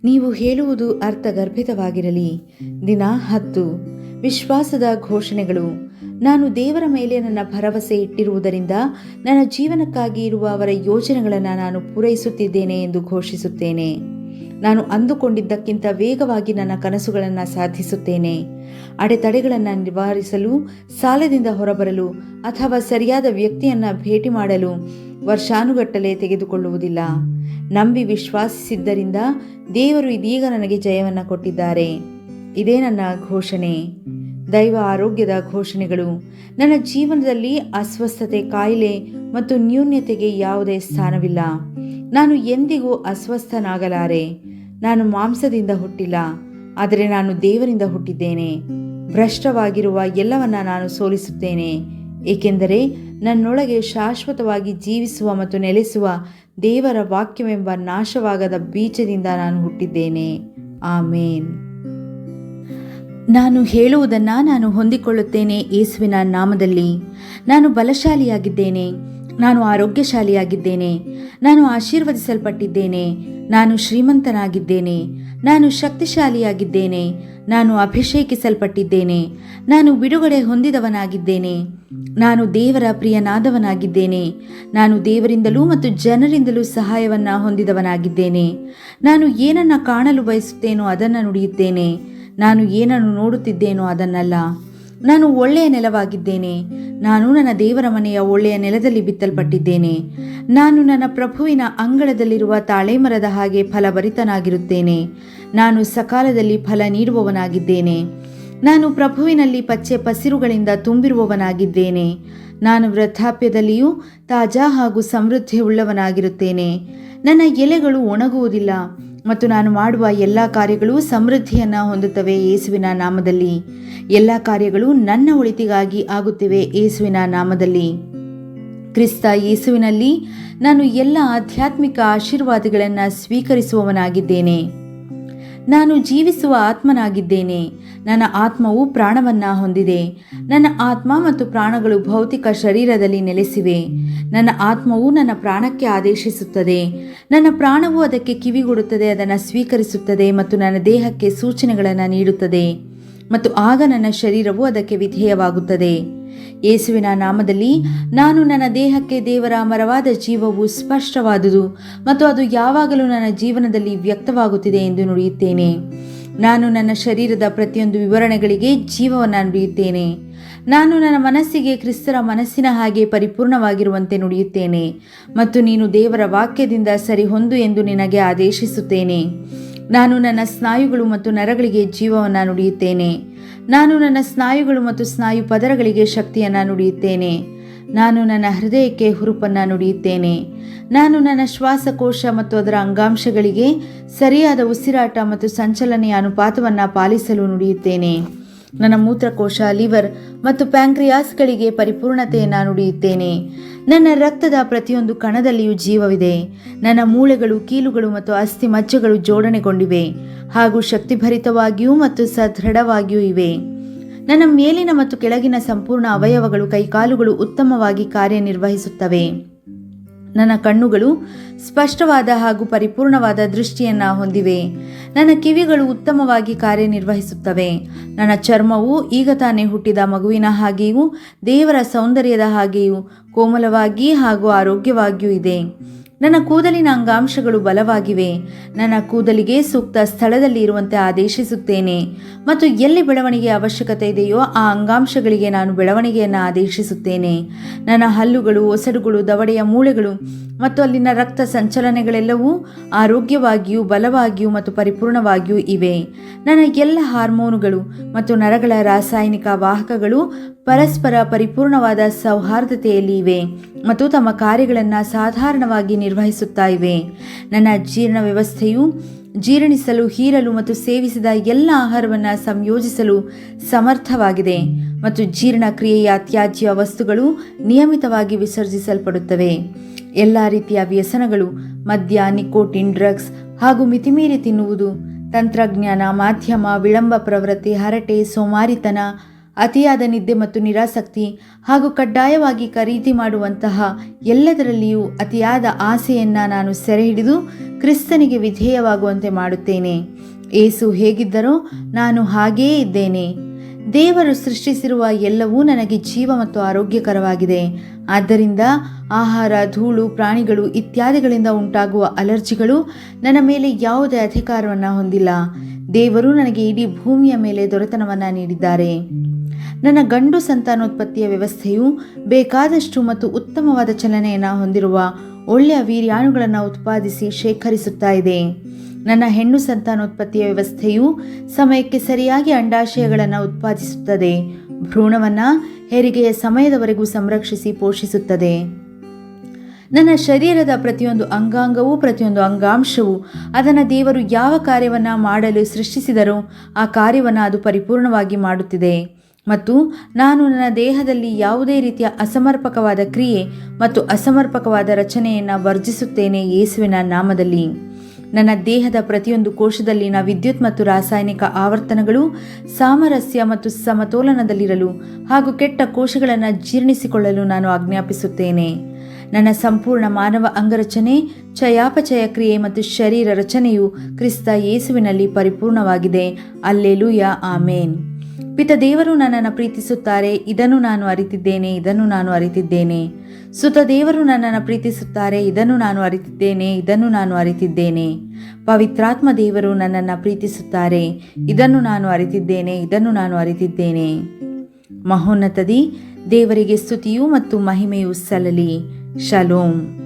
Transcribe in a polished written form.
ನೀವು ಹೇಳುವುದು ಅರ್ಥಗರ್ಭಿತವಾಗಿರಲಿ. ದಿನ 10. ವಿಶ್ವಾಸದ ಘೋಷಣೆಗಳು. ನಾನು ದೇವರ ಮೇಲೆ ನನ್ನ ಭರವಸೆ ಇಟ್ಟಿರುವುದರಿಂದ ನನ್ನ ಜೀವನಕ್ಕಾಗಿ ಇರುವ ಅವರ ಯೋಜನೆಗಳನ್ನು ನಾನು ಪೂರೈಸುತ್ತಿದ್ದೇನೆ ಎಂದು ಘೋಷಿಸುತ್ತೇನೆ. ನಾನು ಅಂದುಕೊಂಡಿದ್ದಕ್ಕಿಂತ ವೇಗವಾಗಿ ನನ್ನ ಕನಸುಗಳನ್ನು ಸಾಧಿಸುತ್ತೇನೆ. ಅಡೆತಡೆಗಳನ್ನು ನಿವಾರಿಸಲು, ಸಾಲದಿಂದ ಹೊರಬರಲು ಅಥವಾ ಸರಿಯಾದ ವ್ಯಕ್ತಿಯನ್ನು ಭೇಟಿ ಮಾಡಲು ವರ್ಷಾನುಗಟ್ಟಲೆ ತೆಗೆದುಕೊಳ್ಳುವುದಿಲ್ಲ. ನಂಬಿ ವಿಶ್ವಾಸಿಸಿದ್ದರಿಂದ ದೇವರು ಇದೀಗ ನನಗೆ ಜಯವನ್ನು ಕೊಟ್ಟಿದ್ದಾರೆ. ಇದೇ ನನ್ನ ಘೋಷಣೆ. ದೈವ ಆರೋಗ್ಯದ ಘೋಷಣೆಗಳು. ನನ್ನ ಜೀವನದಲ್ಲಿ ಅಸ್ವಸ್ಥತೆ, ಕಾಯಿಲೆ ಮತ್ತು ನ್ಯೂನ್ಯತೆಗೆ ಯಾವುದೇ ಸ್ಥಾನವಿಲ್ಲ. ನಾನು ಎಂದಿಗೂ ಅಸ್ವಸ್ಥನಾಗಲಾರೆ. ನಾನು ಮಾಂಸದಿಂದ ಹುಟ್ಟಿಲ್ಲ, ಆದರೆ ನಾನು ದೇವರಿಂದ ಹುಟ್ಟಿದ್ದೇನೆ. ಭ್ರಷ್ಟವಾಗಿರುವ ಎಲ್ಲವನ್ನ ನಾನು ಸೋಲಿಸುತ್ತೇನೆ, ಏಕೆಂದರೆ ನನ್ನೊಳಗೆ ಶಾಶ್ವತವಾಗಿ ಜೀವಿಸುವ ಮತ್ತು ನೆಲೆಸುವ ದೇವರ ವಾಕ್ಯವೆಂಬ ನಾಶವಾಗದ ಬೀಜದಿಂದ ನಾನು ಹುಟ್ಟಿದ್ದೇನೆ. ಆಮೇನ್. ನಾನು ಹೇಳುವುದನ್ನು ನಾನು ಹೊಂದಿಕೊಳ್ಳುತ್ತೇನೆ ಯೇಸುವಿನ ನಾಮದಲ್ಲಿ. ನಾನು ಬಲಶಾಲಿಯಾಗಿದ್ದೇನೆ, ನಾನು ಆರೋಗ್ಯಶಾಲಿಯಾಗಿದ್ದೇನೆ, ನಾನು ಆಶೀರ್ವದಿಸಲ್ಪಟ್ಟಿದ್ದೇನೆ, ನಾನು ಶ್ರೀಮಂತನಾಗಿದ್ದೇನೆ, ನಾನು ಶಕ್ತಿಶಾಲಿಯಾಗಿದ್ದೇನೆ, ನಾನು ಅಭಿಷೇಕಿಸಲ್ಪಟ್ಟಿದ್ದೇನೆ, ನಾನು ಬಿಡುಗಡೆ ಹೊಂದಿದವನಾಗಿದ್ದೇನೆ, ನಾನು ದೇವರ ಪ್ರಿಯನಾದವನಾಗಿದ್ದೇನೆ, ನಾನು ದೇವರಿಂದಲೂ ಮತ್ತು ಜನರಿಂದಲೂ ಸಹಾಯವನ್ನು ಹೊಂದಿದವನಾಗಿದ್ದೇನೆ. ನಾನು ಏನನ್ನು ಕಾಣಲು ಬಯಸುತ್ತೇನೋ ಅದನ್ನು ನುಡಿಯುತ್ತೇನೆ, ನಾನು ಏನನ್ನು ನೋಡುತ್ತಿದ್ದೇನೋ ಅದನ್ನಲ್ಲ. ನಾನು ಒಳ್ಳೆಯ ನೆಲವಾಗಿದ್ದೇನೆ. ನಾನು ನನ್ನ ದೇವರ ಮನೆಯ ಒಳ್ಳೆಯ ನೆಲದಲ್ಲಿ ಬಿತ್ತಲ್ಪಟ್ಟಿದ್ದೇನೆ. ನಾನು ನನ್ನ ಪ್ರಭುವಿನ ಅಂಗಳದಲ್ಲಿರುವ ತಾಳೆಮರದ ಹಾಗೆ ಫಲಭರಿತನಾಗಿರುತ್ತೇನೆ. ನಾನು ಸಕಾಲದಲ್ಲಿ ಫಲ ನೀಡುವವನಾಗಿದ್ದೇನೆ. ನಾನು ಪ್ರಭುವಿನಲ್ಲಿ ಪಚ್ಚೆ ಪಸಿರುಗಳಿಂದ ತುಂಬಿರುವವನಾಗಿದ್ದೇನೆ. ನಾನು ವೃದ್ಧಾಪ್ಯದಲ್ಲಿಯೂ ತಾಜಾ ಹಾಗೂ ಸಮೃದ್ಧಿಯುಳ್ಳವನಾಗಿರುತ್ತೇನೆ. ನನ್ನ ಎಲೆಗಳು ಒಣಗುವುದಿಲ್ಲ ಮತ್ತು ನಾನು ಮಾಡುವ ಎಲ್ಲ ಕಾರ್ಯಗಳು ಸಮೃದ್ಧಿಯನ್ನು ಹೊಂದುತ್ತವೆ ಯೇಸುವಿನ ನಾಮದಲ್ಲಿ. ಎಲ್ಲ ಕಾರ್ಯಗಳು ನನ್ನ ಒಳಿತಿಗಾಗಿ ಆಗುತ್ತಿವೆ ಯೇಸುವಿನ ನಾಮದಲ್ಲಿ. ಕ್ರಿಸ್ತ ಯೇಸುವಿನಲ್ಲಿ ನಾನು ಎಲ್ಲ ಆಧ್ಯಾತ್ಮಿಕ ಆಶೀರ್ವಾದಗಳನ್ನು ಸ್ವೀಕರಿಸುವವನಾಗಿದ್ದೇನೆ. ನಾನು ಜೀವಿಸುವ ಆತ್ಮನಾಗಿದ್ದೇನೆ. ನನ್ನ ಆತ್ಮವು ಪ್ರಾಣವನ್ನು ಹೊಂದಿದೆ. ನನ್ನ ಆತ್ಮ ಮತ್ತು ಪ್ರಾಣಗಳು ಭೌತಿಕ ಶರೀರದಲ್ಲಿ ನೆಲೆಸಿವೆ. ನನ್ನ ಆತ್ಮವು ನನ್ನ ಪ್ರಾಣಕ್ಕೆ ಆದೇಶಿಸುತ್ತದೆ. ನನ್ನ ಪ್ರಾಣವು ಅದಕ್ಕೆ ಕಿವಿಗೊಡುತ್ತದೆ, ಅದನ್ನು ಸ್ವೀಕರಿಸುತ್ತದೆ ಮತ್ತು ನನ್ನ ದೇಹಕ್ಕೆ ಸೂಚನೆಗಳನ್ನು ನೀಡುತ್ತದೆ ಮತ್ತು ಆಗ ನನ್ನ ಶರೀರವು ಅದಕ್ಕೆ ವಿಧೇಯವಾಗುತ್ತದೆ. ಯೇಸುವಿನ ನಾಮದಲ್ಲಿ ನಾನು ನನ್ನ ದೇಹಕ್ಕೆ ದೇವರ ಅಮರವಾದ ಜೀವವು ಸ್ಪಷ್ಟವಾದುದು ಮತ್ತು ಅದು ಯಾವಾಗಲೂ ನನ್ನ ಜೀವನದಲ್ಲಿ ವ್ಯಕ್ತವಾಗುತ್ತಿದೆ ಎಂದು ನುಡಿಯುತ್ತೇನೆ. ನಾನು ನನ್ನ ಶರೀರದ ಪ್ರತಿಯೊಂದು ವಿವರಣೆಗಳಿಗೆ ಜೀವವನ್ನು ನುಡಿಯುತ್ತೇನೆ. ನಾನು ನನ್ನ ಮನಸ್ಸಿಗೆ ಕ್ರಿಸ್ತರ ಮನಸ್ಸಿನ ಹಾಗೆ ಪರಿಪೂರ್ಣವಾಗಿರುವಂತೆ ನುಡಿಯುತ್ತೇನೆ ಮತ್ತು ನೀನು ದೇವರ ವಾಕ್ಯದಿಂದ ಸರಿಹೊಂದು ಎಂದು ನಿನಗೆ ಆದೇಶಿಸುತ್ತೇನೆ. ನಾನು ನನ್ನ ಸ್ನಾಯುಗಳು ಮತ್ತು ನರಗಳಿಗೆ ಜೀವವನ್ನು ನುಡಿಯುತ್ತೇನೆ. ನಾನು ನನ್ನ ಸ್ನಾಯುಗಳು ಮತ್ತು ಸ್ನಾಯು ಪದರಗಳಿಗೆ ಶಕ್ತಿಯನ್ನು ನುಡಿಯುತ್ತೇನೆ. ನಾನು ನನ್ನ ಹೃದಯಕ್ಕೆ ಹುರುಪನ್ನು ನುಡಿಯುತ್ತೇನೆ. ನಾನು ನನ್ನ ಶ್ವಾಸಕೋಶ ಮತ್ತು ಅದರ ಅಂಗಾಂಶಗಳಿಗೆ ಸರಿಯಾದ ಉಸಿರಾಟ ಮತ್ತು ಸಂಚಲನೆಯ ಅನುಪಾತವನ್ನು ಪಾಲಿಸಲು ನುಡಿಯುತ್ತೇನೆ. ನನ್ನ ಮೂತ್ರಕೋಶ, ಲಿವರ್ ಮತ್ತು ಪ್ಯಾಂಕ್ರಿಯಾಸ್ಗಳಿಗೆ ಪರಿಪೂರ್ಣತೆಯನ್ನು ನುಡಿಯುತ್ತೇನೆ. ನನ್ನ ರಕ್ತದ ಪ್ರತಿಯೊಂದು ಕಣದಲ್ಲಿಯೂ ಜೀವವಿದೆ. ನನ್ನ ಮೂಳೆಗಳು, ಕೀಲುಗಳು ಮತ್ತು ಅಸ್ಥಿ ಮಜ್ಜೆಗಳು ಜೋಡಣೆಗೊಂಡಿವೆ ಹಾಗೂ ಶಕ್ತಿಭರಿತವಾಗಿಯೂ ಮತ್ತು ಸದೃಢವಾಗಿಯೂ ಇವೆ. ನನ್ನ ಮೇಲಿನ ಮತ್ತು ಕೆಳಗಿನ ಸಂಪೂರ್ಣ ಅವಯವಗಳು, ಕೈಕಾಲುಗಳು ಉತ್ತಮವಾಗಿ ಕಾರ್ಯನಿರ್ವಹಿಸುತ್ತವೆ. ನನ್ನ ಕಣ್ಣುಗಳು ಸ್ಪಷ್ಟವಾದ ಹಾಗೂ ಪರಿಪೂರ್ಣವಾದ ದೃಷ್ಟಿಯನ್ನು ಹೊಂದಿವೆ. ನನ್ನ ಕಿವಿಗಳು ಉತ್ತಮವಾಗಿ ಕಾರ್ಯನಿರ್ವಹಿಸುತ್ತವೆ. ನನ್ನ ಚರ್ಮವು ಈಗ ತಾನೇ ಹುಟ್ಟಿದ ಮಗುವಿನ ಹಾಗೆಯೂ ದೇವರ ಸೌಂದರ್ಯದ ಹಾಗೆಯೂ ಕೋಮಲವಾಗಿ ಹಾಗೂ ಆರೋಗ್ಯವಾಗಿಯೂ ಇದೆ. ನನ್ನ ಕೂದಲಿನ ಅಂಗಾಂಶಗಳು ಬಲವಾಗಿವೆ. ನನ್ನ ಕೂದಲಿಗೆ ಸೂಕ್ತ ಸ್ಥಳದಲ್ಲಿ ಇರುವಂತೆ ಆದೇಶಿಸುತ್ತೇನೆ ಮತ್ತು ಎಲ್ಲಿ ಬೆಳವಣಿಗೆ ಅವಶ್ಯಕತೆ ಇದೆಯೋ ಆ ಅಂಗಾಂಶಗಳಿಗೆ ನಾನು ಬೆಳವಣಿಗೆಯನ್ನು ಆದೇಶಿಸುತ್ತೇನೆ. ನನ್ನ ಹಲ್ಲುಗಳು, ಒಸಡುಗಳು, ದವಡೆಯ ಮೂಳೆಗಳು ಮತ್ತು ಅಲ್ಲಿನ ರಕ್ತ ಸಂಚಲನೆಗಳೆಲ್ಲವೂ ಆರೋಗ್ಯವಾಗಿಯೂ ಬಲವಾಗಿಯೂ ಮತ್ತು ಪರಿಪೂರ್ಣವಾಗಿಯೂ ಇವೆ. ನನ್ನ ಎಲ್ಲ ಹಾರ್ಮೋನುಗಳು ಮತ್ತು ನರಗಳ ರಾಸಾಯನಿಕ ವಾಹಕಗಳು ಪರಸ್ಪರ ಪರಿಪೂರ್ಣವಾದ ಸೌಹಾರ್ದತೆಯಲ್ಲಿ ಇವೆ ಮತ್ತು ತಮ್ಮ ಕಾರ್ಯಗಳನ್ನು ಸಾಧಾರಣವಾಗಿ ನಿರ್ವಹಿಸುತ್ತಾ ಇವೆ. ನನ್ನ ಜೀರ್ಣ ವ್ಯವಸ್ಥೆಯು ಜೀರ್ಣಿಸಲು, ಹೀರಲು ಮತ್ತು ಸೇವಿಸಿದ ಎಲ್ಲ ಆಹಾರವನ್ನು ಸಂಯೋಜಿಸಲು ಸಮರ್ಥವಾಗಿದೆ ಮತ್ತು ಜೀರ್ಣಕ್ರಿಯೆಯ ತ್ಯಾಜ್ಯ ವಸ್ತುಗಳು ನಿಯಮಿತವಾಗಿ ವಿಸರ್ಜಿಸಲ್ಪಡುತ್ತವೆ. ಎಲ್ಲ ರೀತಿಯ ವ್ಯಸನಗಳು, ಮದ್ಯ, ನಿಕೋಟಿನ್, ಡ್ರಗ್ಸ್ ಹಾಗೂ ಮಿತಿಮೀರಿ ತಿನ್ನುವುದು, ತಂತ್ರಜ್ಞಾನ, ಮಾಧ್ಯಮ, ವಿಳಂಬ ಪ್ರವೃತ್ತಿ, ಹರಟೆ, ಸೋಮಾರಿತನ ಅತಿಯಾದ ನಿದ್ದೆ ಮತ್ತು ನಿರಾಸಕ್ತಿ ಹಾಗೂ ಕಡ್ಡಾಯವಾಗಿ ಖರೀದಿ ಮಾಡುವಂತಹ ಎಲ್ಲದರಲ್ಲಿಯೂ ಅತಿಯಾದ ಆಸೆಯನ್ನು ನಾನು ಸೆರೆ ಹಿಡಿದು ಕ್ರಿಸ್ತನಿಗೆ ವಿಧೇಯವಾಗುವಂತೆ ಮಾಡುತ್ತೇನೆ. ಏಸು ಹೇಗಿದ್ದರೋ ನಾನು ಹಾಗೇ ಇದ್ದೇನೆ. ದೇವರು ಸೃಷ್ಟಿಸಿರುವ ಎಲ್ಲವೂ ನನಗೆ ಜೀವ ಮತ್ತು ಆರೋಗ್ಯಕರವಾಗಿದೆ. ಆದ್ದರಿಂದ ಆಹಾರ, ಧೂಳು, ಪ್ರಾಣಿಗಳು ಇತ್ಯಾದಿಗಳಿಂದ ಉಂಟಾಗುವ ಅಲರ್ಜಿಗಳು ನನ್ನ ಮೇಲೆ ಯಾವುದೇ ಅಧಿಕಾರವನ್ನು ಹೊಂದಿಲ್ಲ. ದೇವರು ನನಗೆ ಇಡೀ ಭೂಮಿಯ ಮೇಲೆ ದೊರೆತನವನ್ನು ನೀಡಿದ್ದಾರೆ. ನನ್ನ ಗಂಡು ಸಂತಾನೋತ್ಪತ್ತಿಯ ವ್ಯವಸ್ಥೆಯು ಬೇಕಾದಷ್ಟು ಮತ್ತು ಉತ್ತಮವಾದ ಚಲನೆಯನ್ನು ಹೊಂದಿರುವ ಒಳ್ಳೆಯ ವೀರ್ಯಾಣುಗಳನ್ನು ಉತ್ಪಾದಿಸಿ ಶೇಖರಿಸುತ್ತಾ ಇದೆ. ನನ್ನ ಹೆಣ್ಣು ಸಂತಾನೋತ್ಪತ್ತಿಯ ವ್ಯವಸ್ಥೆಯು ಸಮಯಕ್ಕೆ ಸರಿಯಾಗಿ ಅಂಡಾಶಯಗಳನ್ನು ಉತ್ಪಾದಿಸುತ್ತದೆ. ಭ್ರೂಣವನ್ನು ಹೆರಿಗೆಯ ಸಮಯದವರೆಗೂ ಸಂರಕ್ಷಿಸಿ ಪೋಷಿಸುತ್ತದೆ. ನನ್ನ ಶರೀರದ ಪ್ರತಿಯೊಂದು ಅಂಗಾಂಗವೂ ಪ್ರತಿಯೊಂದು ಅಂಗಾಂಶವೂ ಅದನ್ನು ದೇವರು ಯಾವ ಕಾರ್ಯವನ್ನು ಮಾಡಲು ಸೃಷ್ಟಿಸಿದರೋ ಆ ಕಾರ್ಯವನ್ನು ಅದು ಪರಿಪೂರ್ಣವಾಗಿ ಮಾಡುತ್ತಿದೆ. ಮತ್ತು ನಾನು ನನ್ನ ದೇಹದಲ್ಲಿ ಯಾವುದೇ ರೀತಿಯ ಅಸಮರ್ಪಕವಾದ ಕ್ರಿಯೆ ಮತ್ತು ಅಸಮರ್ಪಕವಾದ ರಚನೆಯನ್ನು ವರ್ಜಿಸುತ್ತೇನೆ ಯೇಸುವಿನ ನಾಮದಲ್ಲಿ. ನನ್ನ ದೇಹದ ಪ್ರತಿಯೊಂದು ಕೋಶದಲ್ಲಿನ ವಿದ್ಯುತ್ ಮತ್ತು ರಾಸಾಯನಿಕ ಆವರ್ತನಗಳು ಸಾಮರಸ್ಯ ಮತ್ತು ಸಮತೋಲನದಲ್ಲಿರಲು ಹಾಗೂ ಕೆಟ್ಟ ಕೋಶಗಳನ್ನು ಜೀರ್ಣಿಸಿಕೊಳ್ಳಲು ನಾನು ಆಜ್ಞಾಪಿಸುತ್ತೇನೆ. ನನ್ನ ಸಂಪೂರ್ಣ ಮಾನವ ಅಂಗರಚನೆ, ಚಯಾಪಚಯ ಕ್ರಿಯೆ ಮತ್ತು ಶರೀರ ರಚನೆಯು ಕ್ರಿಸ್ತ ಯೇಸುವಿನಲ್ಲಿ ಪರಿಪೂರ್ಣವಾಗಿದೆ. ಅಲ್ಲೆಲೂಯಾ, ಆಮೇನ್. ಪಿತ ದೇವರು ನನ್ನನ್ನು ಪ್ರೀತಿಸುತ್ತಾರೆ, ಇದನ್ನು ನಾನು ಅರಿತಿದ್ದೇನೆ, ಇದನ್ನು ನಾನು ಅರಿತಿದ್ದೇನೆ. ಸುತ ದೇವರು ನನ್ನನ್ನು ಪ್ರೀತಿಸುತ್ತಾರೆ, ಇದನ್ನು ನಾನು ಅರಿತಿದ್ದೇನೆ, ಇದನ್ನು ನಾನು ಅರಿತಿದ್ದೇನೆ. ಪವಿತ್ರಾತ್ಮ ದೇವರು ನನ್ನನ್ನು ಪ್ರೀತಿಸುತ್ತಾರೆ, ಇದನ್ನು ನಾನು ಅರಿತಿದ್ದೇನೆ, ಇದನ್ನು ನಾನು ಅರಿತಿದ್ದೇನೆ. ಮಹೋನ್ನತದಿ ದೇವರಿಗೆ ಸ್ತುತಿಯೂ ಮತ್ತು ಮಹಿಮೆಯೂ ಸಲ್ಲಲಿ. ಶಲೋಮ್.